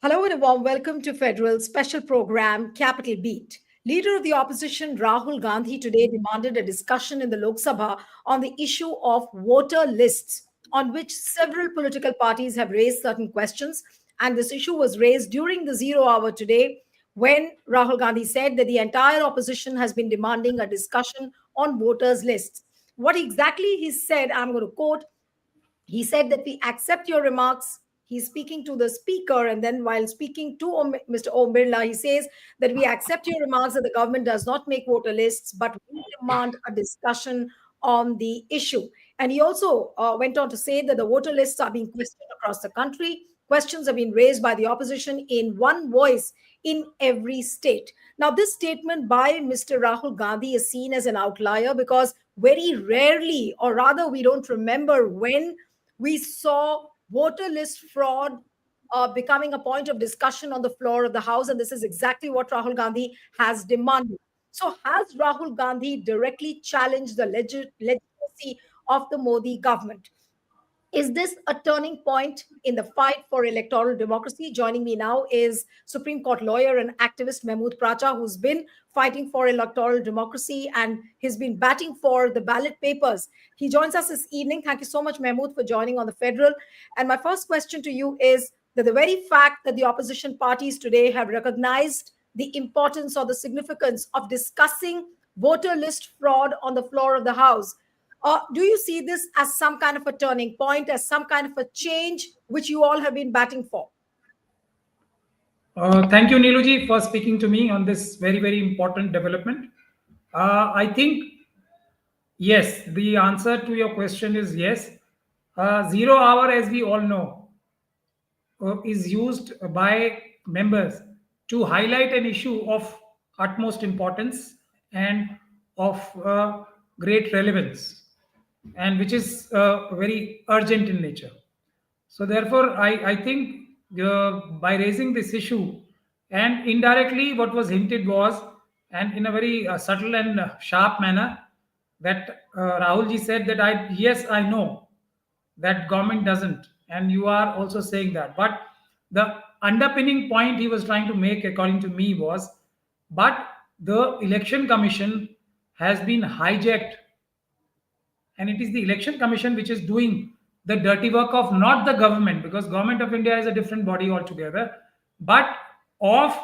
Hello and a warm welcome to Federal's special program, Capital Beat. Leader of the opposition, Rahul Gandhi, today demanded a discussion in the Lok Sabha on the issue of voter lists, on which several political parties have raised certain questions. And this issue was raised during the zero hour today when Rahul Gandhi said that the entire opposition has been demanding a discussion on voters' lists. What exactly he said, I'm going to quote, he said that we accept your remarks. He's speaking to the speaker, and then while speaking to Mr. Om Birla, he says that we accept your remarks that the government does not make voter lists, but we demand a discussion on the issue. And he also went on to say that the voter lists are being questioned across the country. Questions have been raised by the opposition in one voice in every state. Now, this statement by Mr. Rahul Gandhi is seen as an outlier because very rarely, or rather, we don't remember when we saw voter list fraud becoming a point of discussion on the floor of the House, and this is exactly what Rahul Gandhi has demanded. So, has Rahul Gandhi directly challenged the legitimacy of the Modi government? Is this a turning point in the fight for electoral democracy? Joining me now is Supreme Court lawyer and activist Mahmood Pracha, who's been fighting for electoral democracy and he's been batting for the ballot papers. He joins us this evening. Thank you so much, Mahmood, for joining on the Federal. And my first question to you is that the very fact that the opposition parties today have recognized the importance or the significance of discussing voter list fraud on the floor of the House, do you see this as some kind of a turning point, as some kind of a change which you all have been batting for? Thank you, Neeluji, for speaking to me on this very, very important development. I think, yes, the answer to your question is yes. Zero hour, as we all know, is used by members to highlight an issue of utmost importance and of great relevance, and which is very urgent in nature. So therefore, I think by raising this issue, and indirectly what was hinted was, and in a very subtle and sharp manner, that Rahul ji said that yes, I know that government doesn't, and you are also saying that. But the underpinning point he was trying to make, according to me, was, but the election commission has been hijacked, and it is the election commission which is doing the dirty work of not the government, because government of India is a different body altogether, but of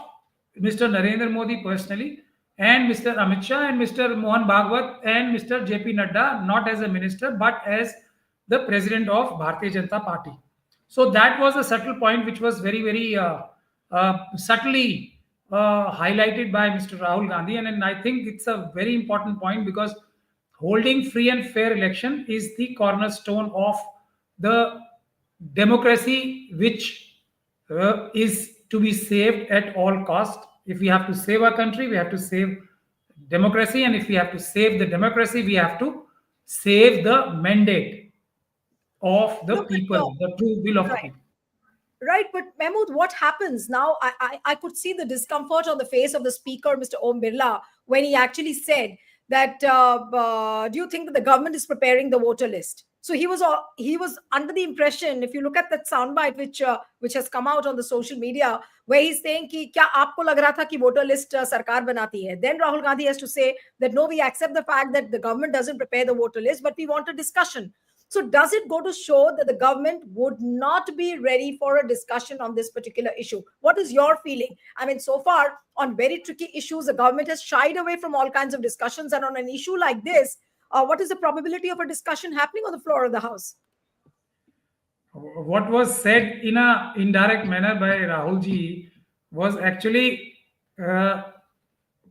Mr. Narendra Modi personally, and Mr. Amit Shah, and Mr. Mohan Bhagwat, and Mr. JP Nadda, not as a minister but as the president of Bharatiya Janata Party. So that was a subtle point which was very, very subtly highlighted by Mr. Rahul Gandhi, and I think it's a very important point, because holding free and fair election is the cornerstone of the democracy, which is to be saved at all cost. If we have to save our country, we have to save democracy, and if we have to save the democracy, we have to save the mandate of the people, the true will of the people. Right, but Mahmood, what happens now? I could see the discomfort on the face of the speaker, Mr. Om Birla, when he actually said that, do you think that the government is preparing the voter list? So he was under the impression, if you look at that soundbite which has come out on the social media, where he's saying कि क्या आपको लग रहा था कि voter list सरकार बनाती है? Then Rahul Gandhi has to say that no, we accept the fact that the government doesn't prepare the voter list, but we want a discussion. So does it go to show that the government would not be ready for a discussion on this particular issue? What is your feeling? I mean, so far on very tricky issues, the government has shied away from all kinds of discussions. And on an issue like this, what is the probability of a discussion happening on the floor of the House? What was said in a indirect manner by Rahul ji was actually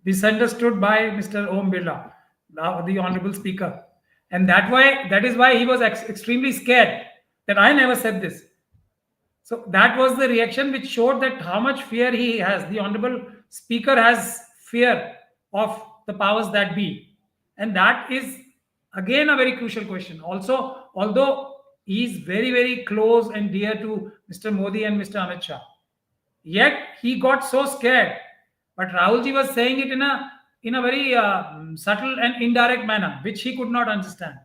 misunderstood by Mr. Om Birla, the Honorable Speaker. And that is why he was extremely scared that I never said this. So that was the reaction which showed that how much fear he has. The Honorable Speaker has fear of the powers that be. And that is again a very crucial question. Also, although he is very, very close and dear to Mr. Modi and Mr. Amit Shah, yet he got so scared. But Rahul ji was saying it in a very subtle and indirect manner, which he could not understand,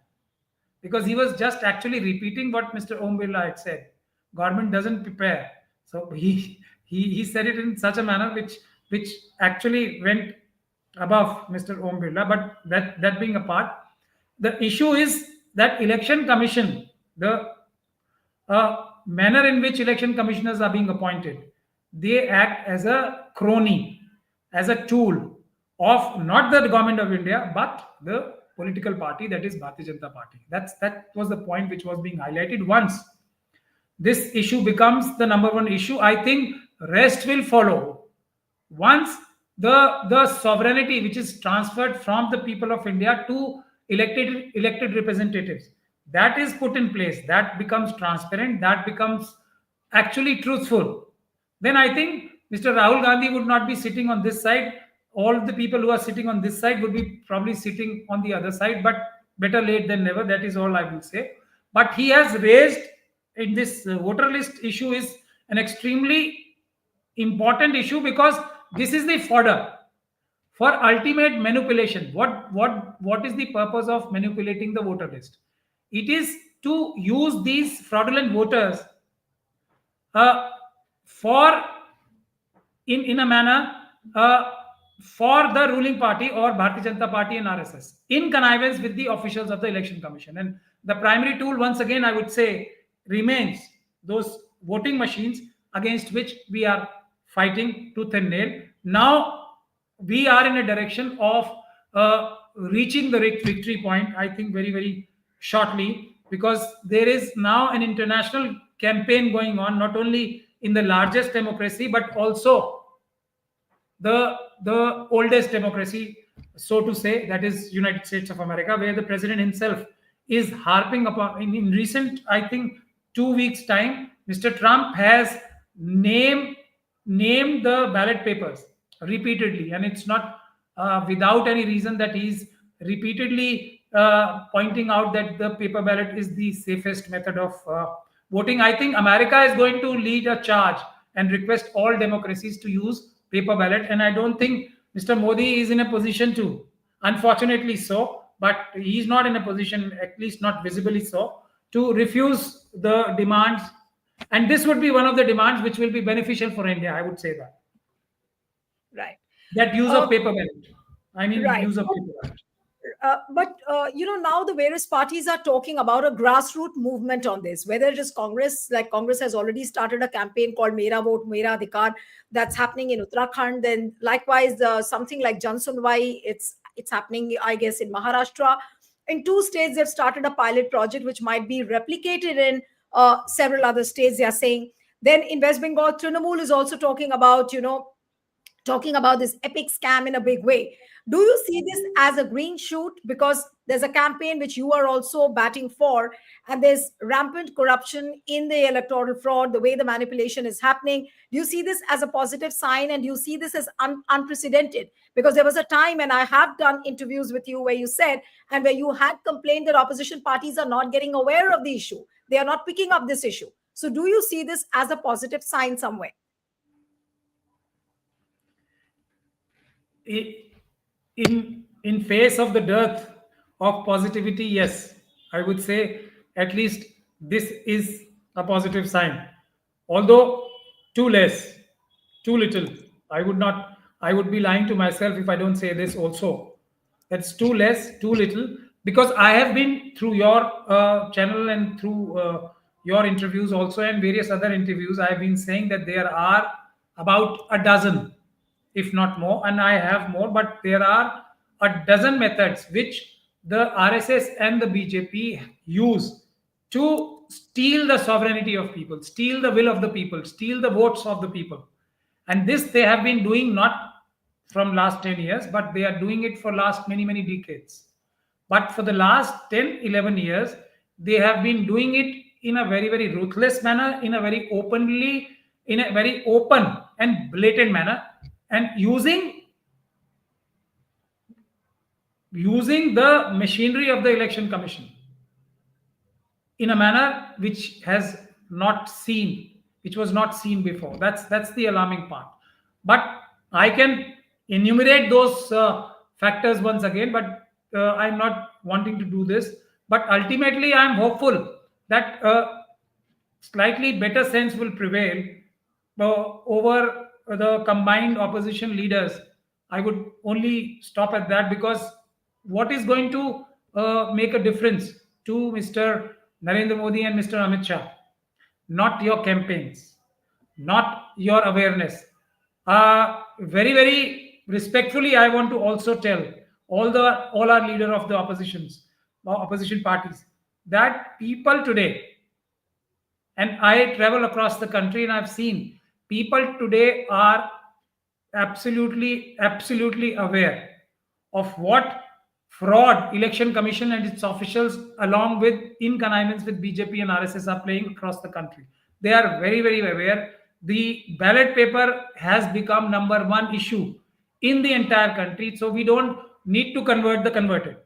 because he was just actually repeating what Mr. Om Birla had said. Government doesn't prepare. So he he said it in such a manner which actually went above Mr. Om Birla. But that being apart, the issue is that election commission, the manner in which election commissioners are being appointed, they act as a crony, as a tool of not the government of India, but the political party, that is Bharatiya Janata Party. That was the point which was being highlighted. Once this issue becomes the number one issue, I think rest will follow. Once the sovereignty which is transferred from the people of India to elected representatives, that is put in place, that becomes transparent, that becomes actually truthful, then I think Mr. Rahul Gandhi would not be sitting on this side. All the people who are sitting on this side would be probably sitting on the other side, but better late than never. That is all I will say. But he has raised in this voter list issue is an extremely important issue, because this is the fodder for ultimate manipulation. What is the purpose of manipulating the voter list? It is to use these fraudulent voters uh, for in a manner for the ruling party or Bharatiya Janata Party and RSS in connivance with the officials of the Election Commission. And the primary tool, once again, I would say, remains those voting machines against which we are fighting tooth and nail. Now we are in a direction of reaching the victory point, I think, very, very shortly, because there is now an international campaign going on, not only in the largest democracy, but also the oldest democracy, so to say, that is United States of America, where the president himself is harping upon. In recent, I think, 2 weeks time, Mr. Trump has named the ballot papers repeatedly, and it's not without any reason that he's repeatedly pointing out that the paper ballot is the safest method of voting. I think America is going to lead a charge and request all democracies to use paper ballot, and I don't think Mr. Modi is in a position to, unfortunately so, but he's not in a position, at least not visibly so, to refuse the demands. And this would be one of the demands which will be beneficial for India, I would say that. Right. That use of paper ballot. I mean, Right. use of paper ballot. Now the various parties are talking about a grassroots movement on this, whether it is Congress, like Congress has already started a campaign called Mera Vote, Mera Adhikar, that's happening in Uttarakhand. Then likewise, something like Jan Sunwai, it's happening, I guess, in Maharashtra. In 2 states, they've started a pilot project which might be replicated in several other states, they are saying. Then in West Bengal, Trinamool is also talking about this epic scam in a big way. Do you see this as a green shoot? Because there's a campaign which you are also batting for, and there's rampant corruption in the electoral fraud, the way the manipulation is happening. Do you see this as a positive sign, and do you see this as unprecedented? Because there was a time, and I have done interviews with you where you said, and where you had complained that opposition parties are not getting aware of the issue. They are not picking up this issue. So do you see this as a positive sign somewhere? In face of the dearth of positivity, yes, I would say at least this is a positive sign. Although too less, too little. I would be lying to myself if I don't say this also. That's too less, too little, because I have been through your channel and through your interviews also, and various other interviews. I have been saying that there are about a dozen, if not more, and I have more, but there are a dozen methods which the RSS and the BJP use to steal the sovereignty of people, steal the will of the people, steal the votes of the people. And this they have been doing not from last 10 years, but they are doing it for last many, many decades. But for the last 10, 11 years, they have been doing it in a very, very ruthless manner, in a very openly, in a very open and blatant manner, and using the machinery of the election commission in a manner which was not seen before. That's the alarming part. But I can enumerate those factors once again, but I'm not wanting to do this. But ultimately, I'm hopeful that slightly better sense will prevail over the combined opposition leaders, I would only stop at that, because what is going to make a difference to Mr. Narendra Modi and Mr. Amit Shah? Not your campaigns, not your awareness. Very respectfully, I want to also tell all our leader of the opposition parties, that people today, and I travel across the country and I've seen people today are absolutely aware of what fraud election commission and its officials, along with in connivance with BJP and RSS, are playing across the country. They are very aware. The ballot paper has become number one issue in the entire country, so we don't need to convert the converted.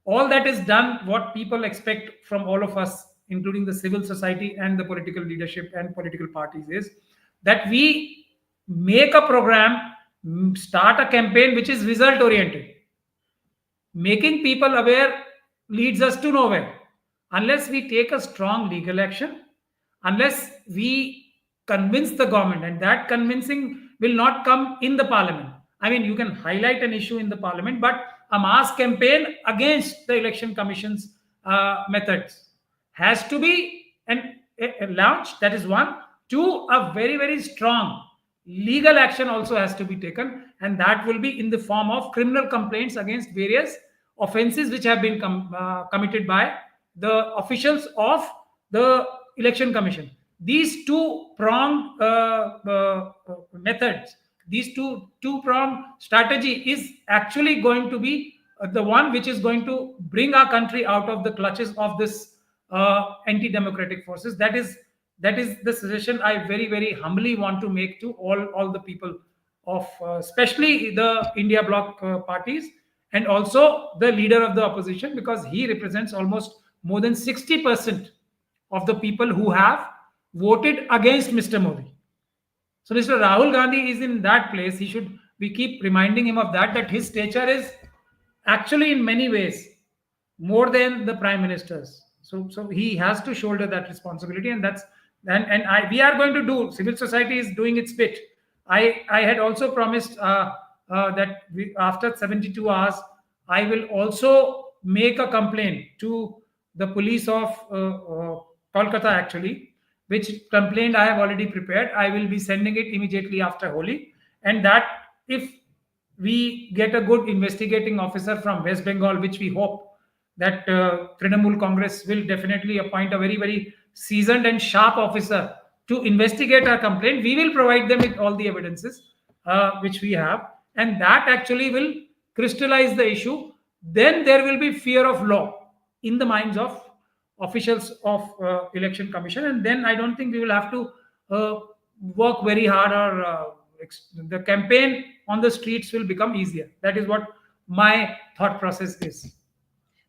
All that is done, what people expect from all of us, including the civil society and the political leadership and political parties, is that we make a program, start a campaign which is result oriented. Making people aware leads us to nowhere unless we take a strong legal action, unless we convince the government, and that convincing will not come in the parliament. I mean, you can highlight an issue in the parliament, but a mass campaign against the election commission's methods has to be launched. That is one. Two, a very strong legal action also has to be taken, and that will be in the form of criminal complaints against various offenses which have been committed by the officials of the election commission. These two pronged methods, these two pronged strategy is actually going to be the one which is going to bring our country out of the clutches of this anti-democratic forces. That is the suggestion I very humbly want to make to all the people of especially the India bloc parties, and also the leader of the opposition, because he represents almost more than 60% of the people who have voted against Mr. Modi. So Mr. Rahul Gandhi is in that place. We keep reminding him of that his stature is actually in many ways more than the prime ministers. So he has to shoulder that responsibility, and we are going to do. Civil society is doing its bit. I had also promised that after 72 hours, I will also make a complaint to the police of Kolkata, actually, which complaint I have already prepared. I will be sending it immediately after Holi, and that if we get a good investigating officer from West Bengal, which we hope that Trinamool Congress will definitely appoint a very seasoned and sharp officer to investigate our complaint. We will provide them with all the evidences which we have, and that actually will crystallize the issue. Then there will be fear of law in the minds of officials of election commission, and then I don't think we will have to work very hard, or the campaign on the streets will become easier. That is what my thought process is.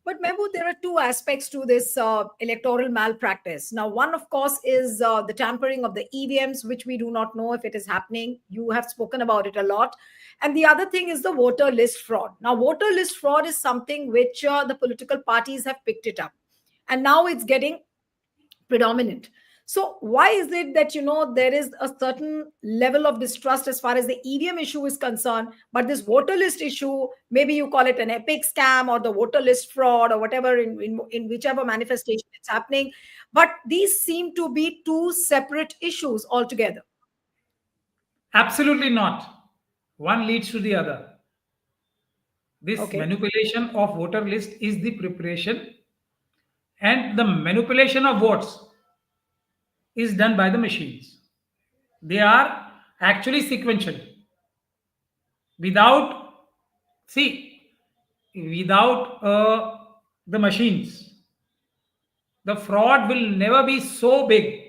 But Mehboob, there are two aspects to this electoral malpractice. Now, one, of course, is the tampering of the EVMs, which we do not know if it is happening. You have spoken about it a lot. And the other thing is the voter list fraud. Now, voter list fraud is something which the political parties have picked it up. And now it's getting predominant. So why is it that there is a certain level of distrust as far as the EVM issue is concerned, but this voter list issue, maybe you call it an epic scam or the voter list fraud or whatever, in whichever manifestation it's happening, but these seem to be two separate issues altogether? Absolutely not. One leads to the other. This Okay. manipulation of voter list is the preparation, and the manipulation of votes is done by the machines. They are actually sequential. Without, see, without the machines, the fraud will never be so big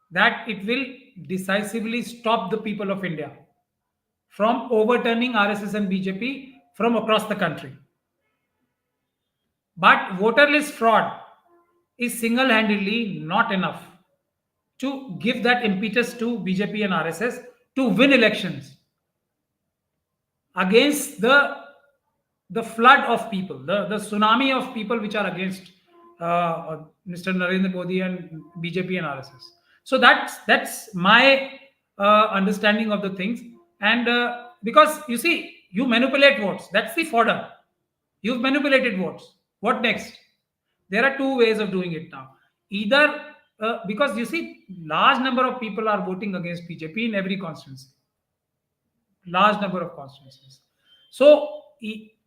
that it will decisively stop the people of India from overturning RSS and BJP from across the country. But voter list fraud is single handedly not enough to give that impetus to BJP and RSS to win elections against the flood of people, the tsunami of people which are against Mr. Narendra Modi and BJP and RSS. So that's my understanding of the things. And because you see, you manipulate votes. That's the fodder. You've manipulated votes. What next? There are two ways of doing it now. Either because you see, large number of people are voting against BJP in every constituency, large number of constituencies. So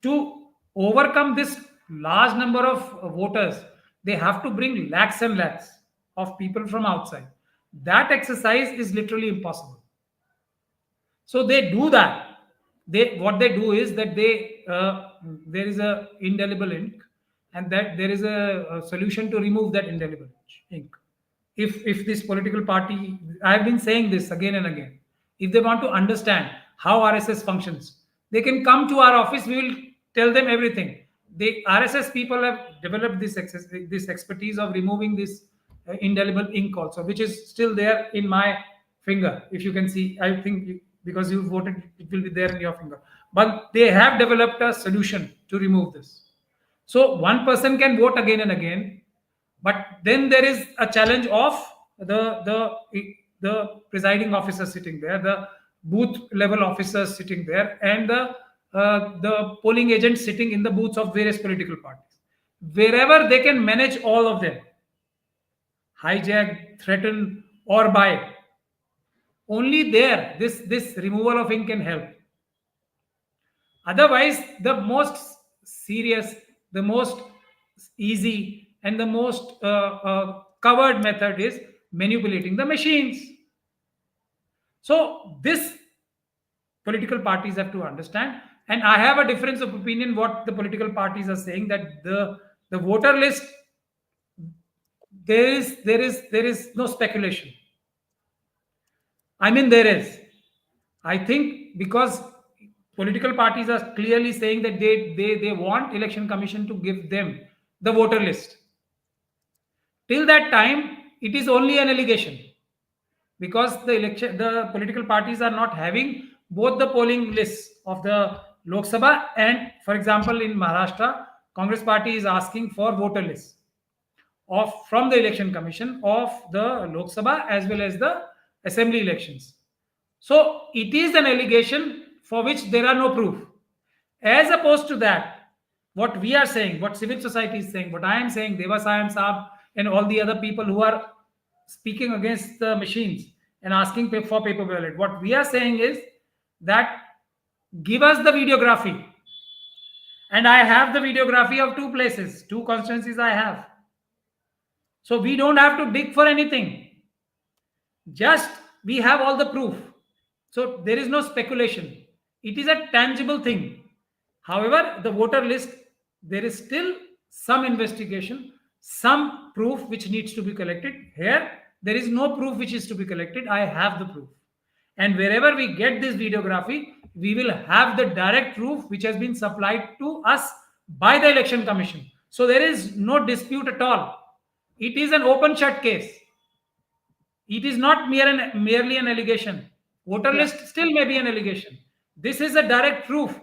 to overcome this large number of voters, they have to bring lakhs and lakhs of people from outside. That exercise is literally impossible. So they do that. They what they do is that they there is a indelible ink, and that there is a solution to remove that indelible ink. If this political party, I have been saying this again and again, if they want to understand how RSS functions, they can come to our office. We will tell them everything. The RSS people have developed this expertise of removing this indelible ink also, which is still there in my finger. If you can see, I think because you voted, it will be there in your finger. But they have developed a solution to remove this. So one person can vote again and again, but then there is a challenge of the presiding officer sitting there, the booth level officers sitting there, and the polling agents sitting in the booths of various political parties. Wherever they can manage all of them, hijack, threaten, or buy, only there this removal of ink can help. Otherwise, the most serious, the most easy, and the most covered method is manipulating the machines. So this political parties have to understand, and I have a difference of opinion what the political parties are saying, that the voter list, there is no speculation. I mean, there is. I think because political parties are clearly saying that they want election commission to give them the voter list. Till that time, it is only an allegation, because the political parties are not having both the polling lists of the Lok Sabha and, for example, in Maharashtra, Congress party is asking for voter lists of from the election commission of the Lok Sabha as well as the assembly elections. So it is an allegation for which there are no proof. As opposed to that, what we are saying, what civil society is saying, what I am saying, Devasayam Saab and all the other people who are speaking against the machines and asking for paper ballot, what we are saying is that give us the videography. And I have the videography of two places, two constituencies I have. So we don't have to dig for anything. Just we have all the proof. So there is no speculation. It is a tangible thing. However, the voter list, there is still some investigation, some proof which needs to be collected. Here, there is no proof which is to be collected. I have the proof. And wherever we get this videography, we will have the direct proof which has been supplied to us by the election commission. So there is no dispute at all. It is an open shut case. It is not merely an allegation. Voter list still may be an allegation. This is a direct proof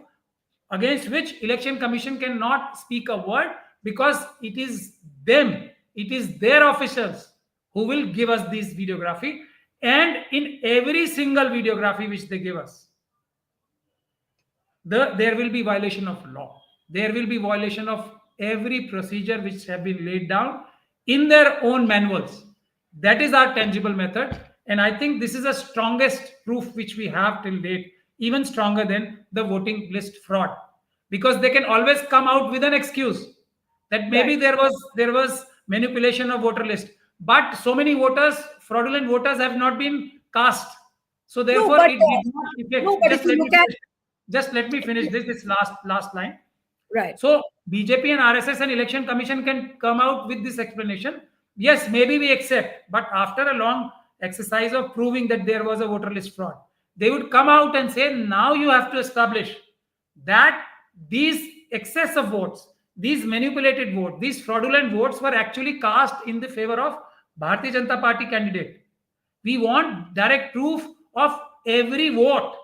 against which election commission cannot speak a word, because it is them, it is their officials who will give us this videography. And in every single videography which they give us, there will be violation of law. There will be violation of every procedure which have been laid down in their own manuals. That is our tangible method. And I think this is the strongest proof which we have till date, even stronger than the voting list fraud. Because they can always come out with an excuse that maybe there was manipulation of voter list. But so many voters, fraudulent voters, have not been cast. So therefore, it did not affect. No, but if you look at Just let me finish this last line. right. So BJP and RSS and Election Commission can come out with this explanation. Yes, maybe we accept, but after a long exercise of proving that there was a voter list fraud, they would come out and say, now you have to establish that these excess of votes, these manipulated votes, these fraudulent votes were actually cast in the favor of Bharatiya Janata Party candidate. We want direct proof of every vote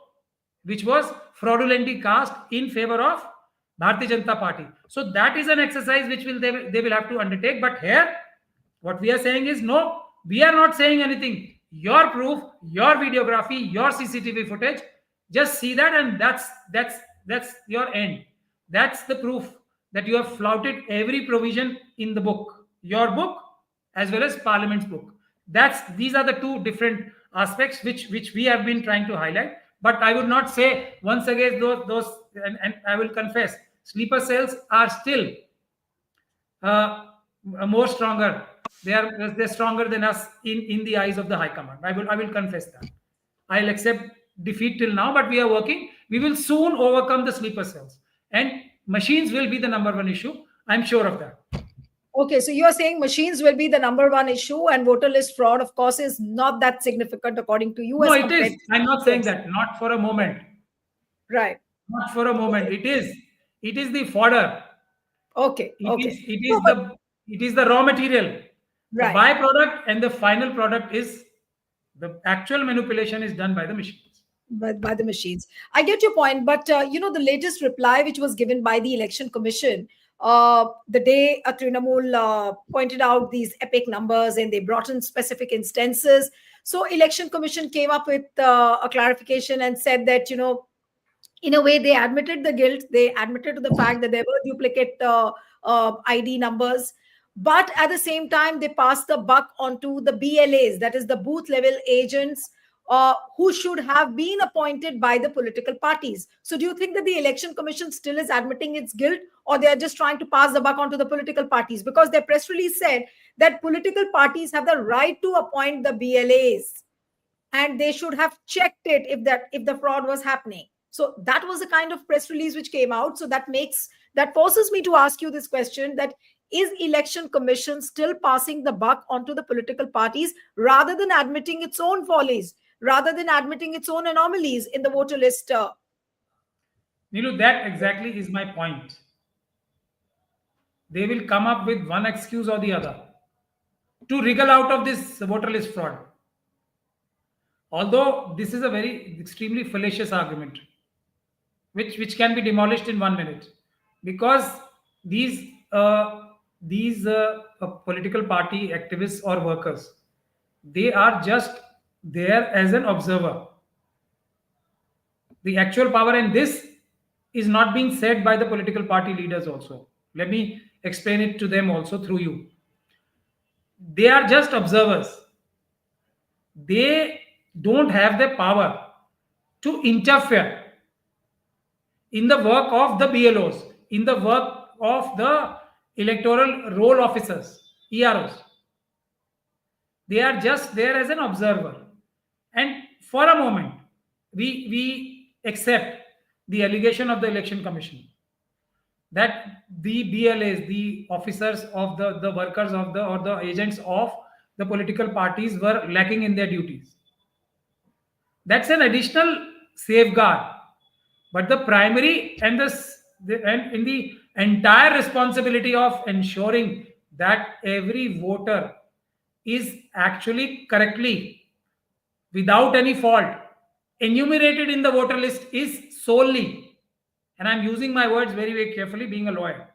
which was fraudulently cast in favor of Bharatiya Janata Party. So that is an exercise which they will have to undertake. But here, what we are saying is no, we are not saying anything. Your proof, your videography, your CCTV footage, just see that, and that's your end. That's the proof that you have flouted every provision in the book, your book as well as Parliament's book. That's These are the two different aspects which we have been trying to highlight. But I would not say once again those and I will confess, sleeper cells are still uh, more stronger. They're stronger than us in the eyes of the high command. I will confess that. I'll accept defeat till now, but we are working. We will soon overcome the sleeper cells, and machines will be the number one issue. I'm sure of that. Okay, so you are saying machines will be the number one issue, and voter list fraud, of course, is not that significant according to you No, as it is. compared to I'm not saying yes. that. Not for a moment. Right. Not for a moment. Okay. It is. It is the fodder. Okay. It is. Okay. It No, is but the. It is the raw material. The right. byproduct and the final product is the actual manipulation is done by the machines. By the machines. I get your point, but the latest reply which was given by the election commission, the day Trinamool pointed out these epic numbers and they brought in specific instances. So election commission came up with a clarification and said that in a way they admitted the guilt, they admitted to the fact that there were duplicate ID numbers, but at the same time they passed the buck onto the BLAs, that is the booth level agents, who should have been appointed by the political parties. So do you think that the election commission still is admitting its guilt, or they are just trying to pass the buck onto the political parties? Because their press release said that political parties have the right to appoint the BLAs, and they should have checked it if the fraud was happening. So that was the kind of press release which came out. So that forces me to ask you this question, that is election commission still passing the buck onto the political parties rather than admitting its own follies, rather than admitting its own anomalies in the voter list? Nilu, that exactly is my point. They will come up with one excuse or the other to wriggle out of this voter list fraud. Although this is a very extremely fallacious argument, which can be demolished in 1 minute, because these political party activists or workers, they are just there as an observer. The actual power in this is not being said by the political party leaders also. Let me explain it to them also through you. They are just observers. They don't have the power to interfere in the work of the BLOs, in the work of the electoral roll officers, EROs. They are just there as an observer. And for a moment, we accept the allegation of the election commission that the BLAs, the officers of the workers of the or the agents of the political parties were lacking in their duties. That's an additional safeguard. But the primary and and in the entire responsibility of ensuring that every voter is actually correctly, without any fault, enumerated in the voter list is solely, and I'm using my words very, very carefully, being a lawyer,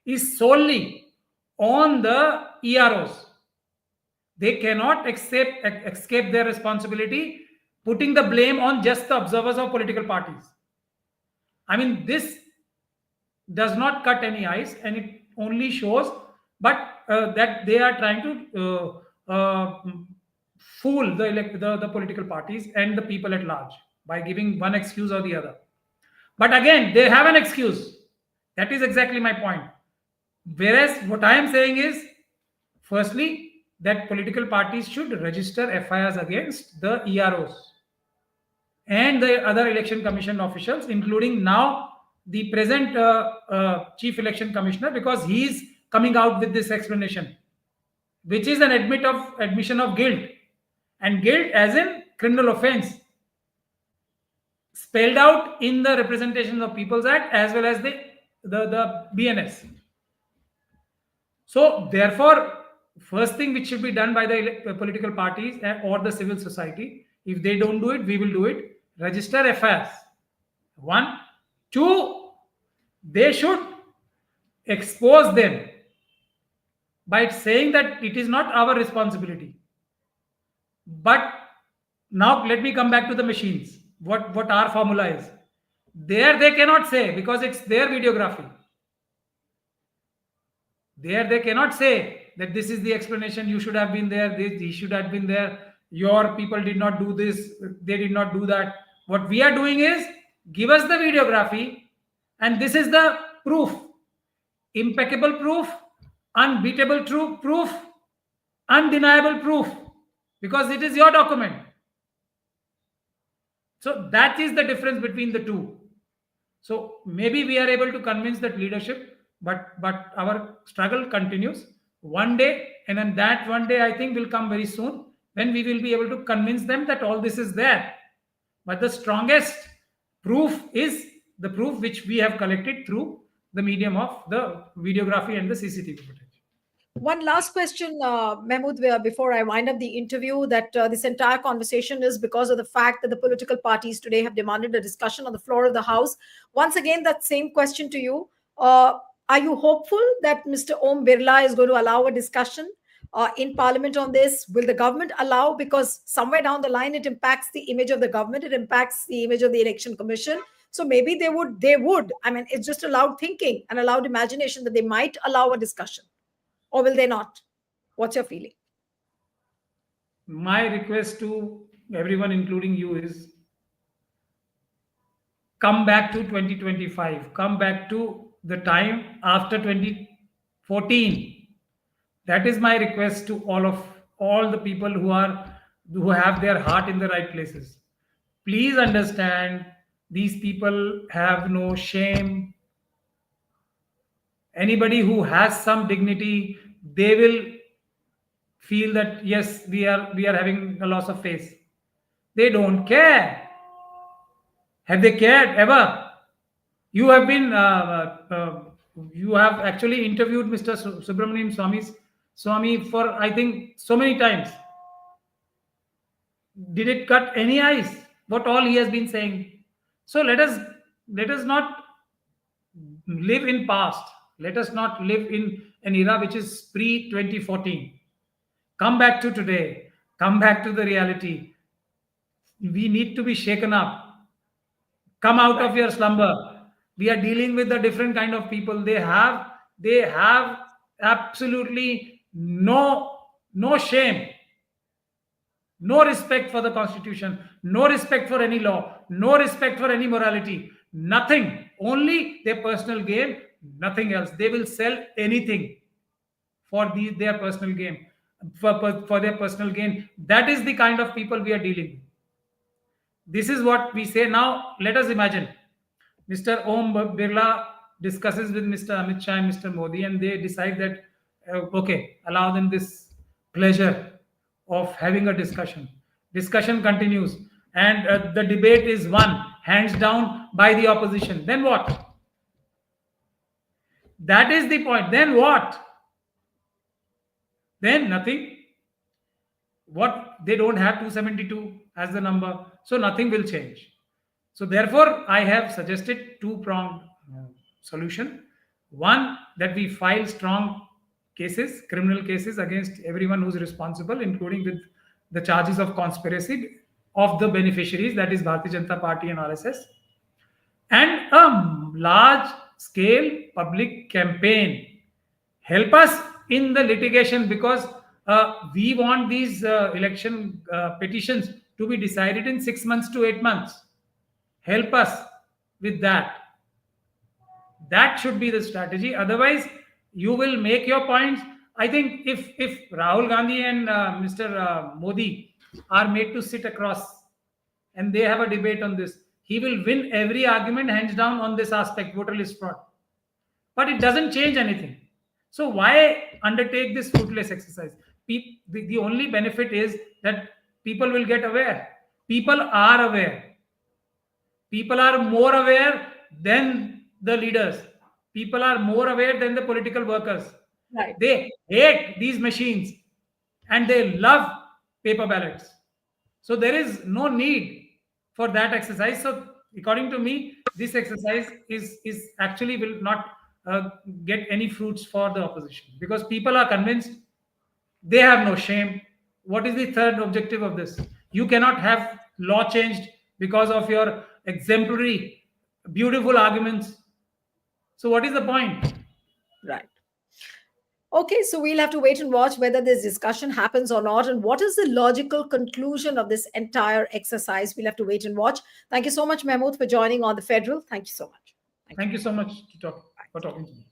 is solely on the EROs. They cannot escape their responsibility, putting the blame on just the observers of political parties. I mean, this does not cut any ice, and it only shows, but that they are trying to fool the political parties and the people at large by giving one excuse or the other. But again, they have an excuse. That is exactly my point. Whereas what I am saying is, firstly, that political parties should register FIRs against the EROs and the other election commission officials, including now the present chief election commissioner, because he is coming out with this explanation, which is an admission of guilt, and guilt as in criminal offense, spelled out in the Representation of People's Act as well as the BNS. So therefore, first thing which should be done by the political parties or the civil society, if they don't do it, we will do it. Register FIRs. One. Two, they should expose them by saying that it is not our responsibility. But now let me come back to the machines. What our formula is. There they cannot say because it's their videography. There they cannot say that this is the explanation. You should have been there. He should have been there. Your people did not do this. They did not do that. What we are doing is give us the videography, and this is the proof. Impeccable proof, unbeatable true proof, undeniable proof, because it is your document. So that is the difference between the two. So maybe we are able to convince that leadership, but our struggle continues one day, and then that one day I think will come very soon when we will be able to convince them that all this is there. But the strongest proof is the proof which we have collected through the medium of the videography and the CCTV footage. One last question, Mahmood, before I wind up the interview, that this entire conversation is because of the fact that the political parties today have demanded a discussion on the floor of the House. Once again, that same question to you. Are you hopeful that Mr. Om Birla is going to allow a discussion in Parliament on this? Will the government allow? Because somewhere down the line, it impacts the image of the government. It impacts the image of the Election Commission. So maybe they would. They would. I mean, it's just allowed thinking and allowed imagination that they might allow a discussion. Or will they not? What's your feeling? My request to everyone, including you, is come back to 2025, come back to the time after 2014. That is my request to all the people who have their heart in the right places. Please understand, these people have no shame. Anybody who has some dignity, they will feel that yes, we are having a loss of face. They don't care. Have they cared ever? You have been you have actually interviewed Mr. Subramaniam Swami for I think so many times. Did it cut any eyes? What all he has been saying? So let us not live in past. Let us not live in an era which is pre 2014. Come back to today. Come back to the reality. We need to be shaken up. Come out of your slumber. We are dealing with a different kind of people. They have absolutely no shame, no respect for the constitution, no respect for any law, no respect for any morality, nothing, only their personal gain, nothing else. They will sell anything for their personal gain, for their personal gain. That is the kind of people we are dealing with. This is what we say. Now let us imagine Mr. Om Birla discusses with Mr. Amit Shah and Mr. Modi, and they decide that okay, allow them this pleasure of having a discussion. Discussion continues, and the debate is won hands down by the opposition. Then what? That is the point. Then what? Then nothing. What, they don't have 272 as the number, so nothing will change. So therefore I have suggested two-pronged solution. One, that we file strong cases, criminal cases, against everyone who's responsible, including with the charges of conspiracy of the beneficiaries, that is Bharatiya Janata Party and RSS, and a large scale public campaign. Help us in the litigation, because we want these election petitions to be decided in 6 months to 8 months. Help us with that. That should be the strategy. Otherwise, you will make your points. I think if Rahul Gandhi and Mr. Modi are made to sit across and they have a debate on this, he will win every argument hands down on this aspect, voter list fraud. But it doesn't change anything. So why undertake this fruitless exercise? The only benefit is that people will get aware. People are aware. People are more aware than the leaders. People are more aware than the political workers. Right. They hate these machines and they love paper ballots. So there is no need for that exercise. So according to me, this exercise is actually will not get any fruits for the opposition, because people are convinced, they have no shame. what is the third objective of this? You cannot have law changed because of your exemplary, beautiful arguments. So what is the point? Right. Okay, so we'll have to wait and watch whether this discussion happens or not. And what is the logical conclusion of this entire exercise? We'll have to wait and watch. Thank you so much, Mahmood, for joining on the Federal. Thank you so much. Thank you so much for talking to me.